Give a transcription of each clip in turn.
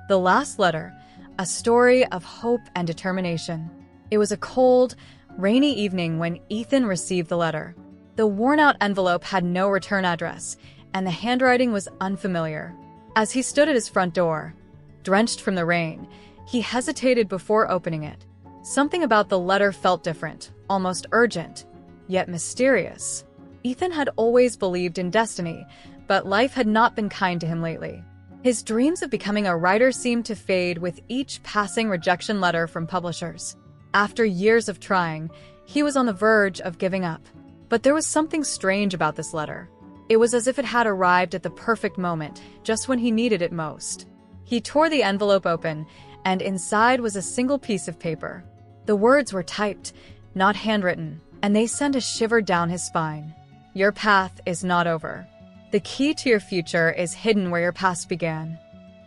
The last letter, a story of hope and determination. It was a cold, rainy evening when Ethan received the letter. The worn-out envelope had no return address, and the handwriting was unfamiliar. As he stood at his front door, drenched from the rain, he hesitated before opening it. Something about the letter felt different, almost urgent, yet mysterious. Ethan had always believed in destiny, but life had not been kind to him lately. His dreams of becoming a writer seemed to fade with each passing rejection letter from publishers. After years of trying, he was on the verge of giving up. But there was something strange about this letter. It was as if it had arrived at the perfect moment, just when he needed it most. He tore the envelope open, and inside was a single piece of paper. The words were typed, not handwritten, and they sent a shiver down his spine. Your path is not over. The key to your future is hidden where your past began.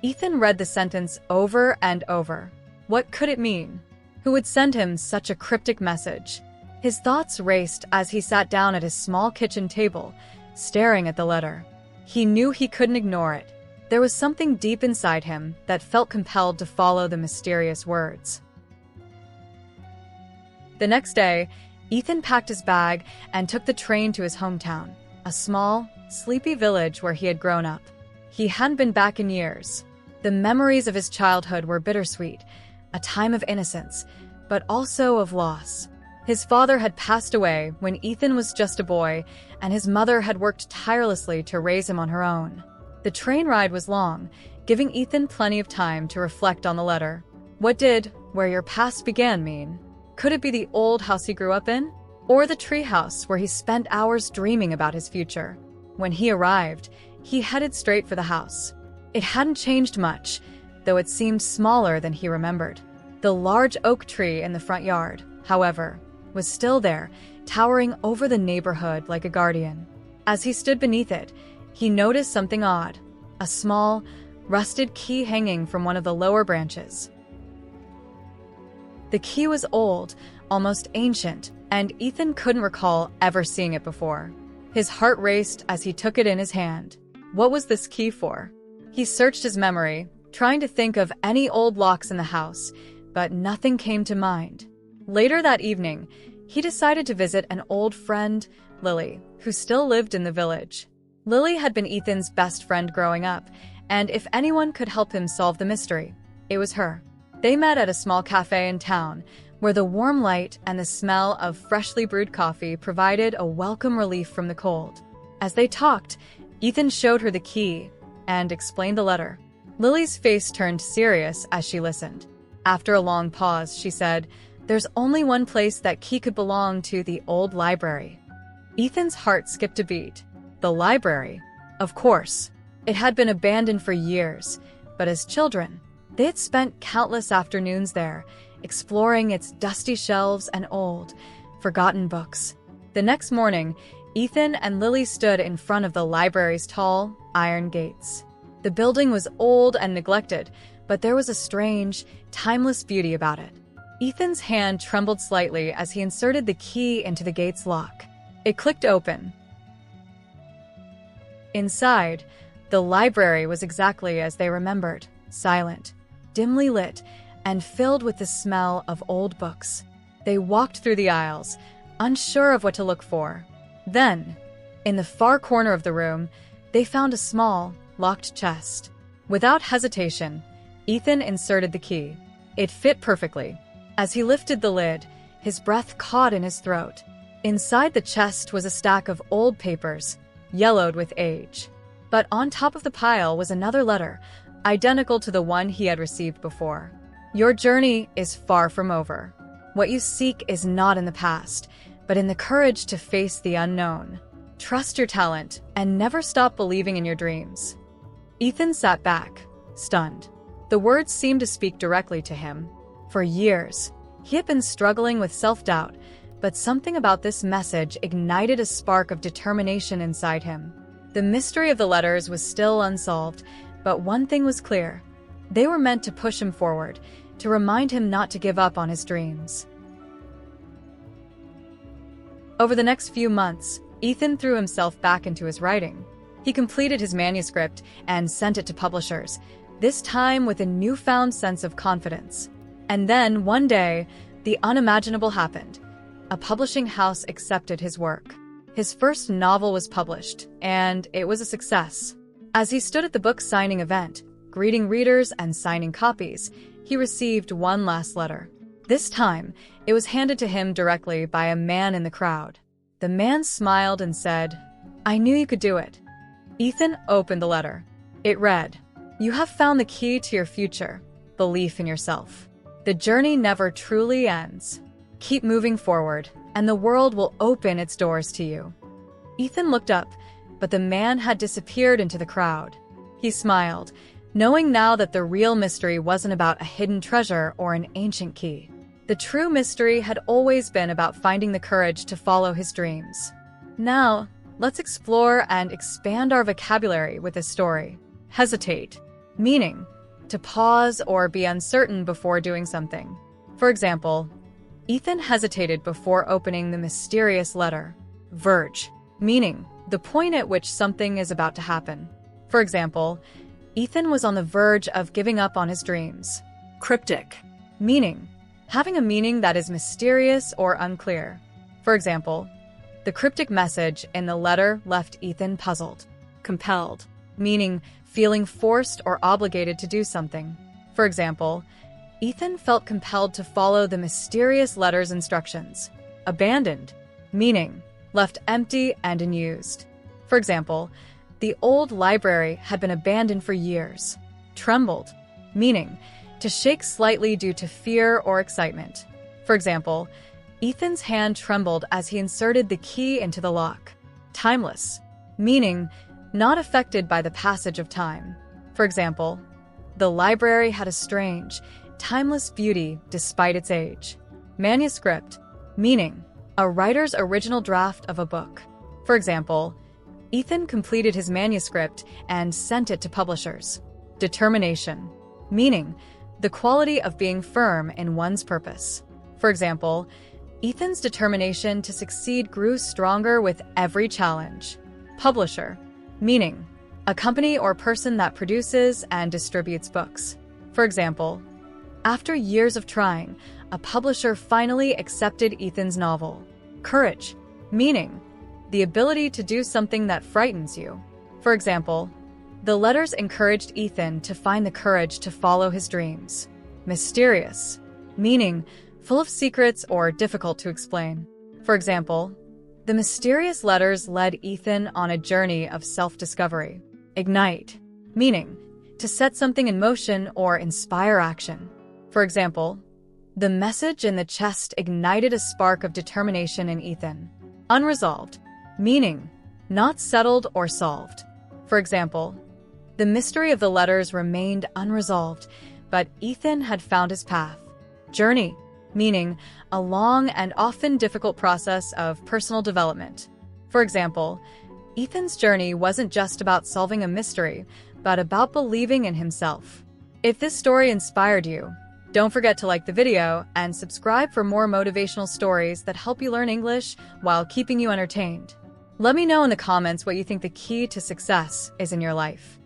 Ethan read the sentence over and over. What could it mean? Who would send him such a cryptic message? His thoughts raced as he sat down at his small kitchen table, staring at the letter. He knew he couldn't ignore it. There was something deep inside him that felt compelled to follow the mysterious words. The next day, Ethan packed his bag and took the train to his hometown, a small, sleepy village where he had grown up. He hadn't been back in years. The memories of his childhood were bittersweet, a time of innocence, but also of loss. His father had passed away when Ethan was just a boy, and his mother had worked tirelessly to raise him on her own. The train ride was long, giving Ethan plenty of time to reflect on the letter. What did "where your past began" mean? Could it be the old house he grew up in? Or the treehouse where he spent hours dreaming about his future? When he arrived, he headed straight for the house. It hadn't changed much, though it seemed smaller than he remembered. The large oak tree in the front yard, however, was still there, towering over the neighborhood like a guardian. As he stood beneath it, he noticed something odd, a small, rusted key hanging from one of the lower branches. The key was old, almost ancient, and Ethan couldn't recall ever seeing it before. His heart raced as he took it in his hand. What was this key for? He searched his memory, trying to think of any old locks in the house, but nothing came to mind. Later that evening, he decided to visit an old friend, Lily, who still lived in the village. Lily had been Ethan's best friend growing up, and if anyone could help him solve the mystery, it was her. They met at a small cafe in town, where the warm light and the smell of freshly brewed coffee provided a welcome relief from the cold. As they talked, Ethan showed her the key and explained the letter. Lily's face turned serious as she listened. After a long pause, she said, "There's only one place that key could belong to: the old library." Ethan's heart skipped a beat. The library? Of course. It had been abandoned for years, but as children, they had spent countless afternoons there, exploring its dusty shelves and old, forgotten books. The next morning, Ethan and Lily stood in front of the library's tall, iron gates. The building was old and neglected, but there was a strange, timeless beauty about it. Ethan's hand trembled slightly as he inserted the key into the gate's lock. It clicked open. Inside, the library was exactly as they remembered, silent, dimly lit, and filled with the smell of old books. They walked through the aisles, unsure of what to look for. Then, in the far corner of the room, they found a small, locked chest. Without hesitation, Ethan inserted the key. It fit perfectly. As he lifted the lid, his breath caught in his throat. Inside the chest was a stack of old papers, yellowed with age. But on top of the pile was another letter, identical to the one he had received before. Your journey is far from over. What you seek is not in the past, but in the courage to face the unknown. Trust your talent and never stop believing in your dreams. Ethan sat back, stunned. The words seemed to speak directly to him. For years, he had been struggling with self-doubt, but something about this message ignited a spark of determination inside him. The mystery of the letters was still unsolved, but one thing was clear. They were meant to push him forward, to remind him not to give up on his dreams. Over the next few months, Ethan threw himself back into his writing. He completed his manuscript and sent it to publishers, this time with a newfound sense of confidence. And then, one day, the unimaginable happened. A publishing house accepted his work. His first novel was published, and it was a success. As he stood at the book signing event, greeting readers and signing copies, he received one last letter. This time, it was handed to him directly by a man in the crowd. The man smiled and said, "I knew you could do it." Ethan opened the letter. It read, "You have found the key to your future, belief in yourself. The journey never truly ends. Keep moving forward, and the world will open its doors to you." Ethan looked up, but the man had disappeared into the crowd. He smiled, knowing now that the real mystery wasn't about a hidden treasure or an ancient key. The true mystery had always been about finding the courage to follow his dreams. Now, let's explore and expand our vocabulary with this story. Hesitate, meaning to pause or be uncertain before doing something. For example, Ethan hesitated before opening the mysterious letter. Verge, meaning the point at which something is about to happen. For example, Ethan was on the verge of giving up on his dreams. Cryptic, meaning having a meaning that is mysterious or unclear. For example, the cryptic message in the letter left Ethan puzzled. Compelled, meaning feeling forced or obligated to do something. For example, Ethan felt compelled to follow the mysterious letter's instructions. Abandoned, meaning left empty and unused. For example, the old library had been abandoned for years. Trembled, meaning to shake slightly due to fear or excitement. For example, Ethan's hand trembled as he inserted the key into the lock. Timeless, meaning not affected by the passage of time. For example, the library had a strange, timeless beauty despite its age. Manuscript, meaning a writer's original draft of a book. For example, Ethan completed his manuscript and sent it to publishers. Determination, meaning the quality of being firm in one's purpose. For example, Ethan's determination to succeed grew stronger with every challenge. Publisher, meaning a company or person that produces and distributes books. For example, after years of trying, a publisher finally accepted Ethan's novel. Courage, meaning the ability to do something that frightens you. For example, the letters encouraged Ethan to find the courage to follow his dreams. Mysterious, meaning full of secrets or difficult to explain. For example, the mysterious letters led Ethan on a journey of self-discovery. Ignite, meaning to set something in motion or inspire action. For example, the message in the chest ignited a spark of determination in Ethan. Unresolved, meaning not settled or solved. For example, the mystery of the letters remained unresolved, but Ethan had found his path. Journey, meaning a long and often difficult process of personal development. For example, Ethan's journey wasn't just about solving a mystery, but about believing in himself. If this story inspired you, don't forget to like the video and subscribe for more motivational stories that help you learn English while keeping you entertained. Let me know in the comments what you think the key to success is in your life.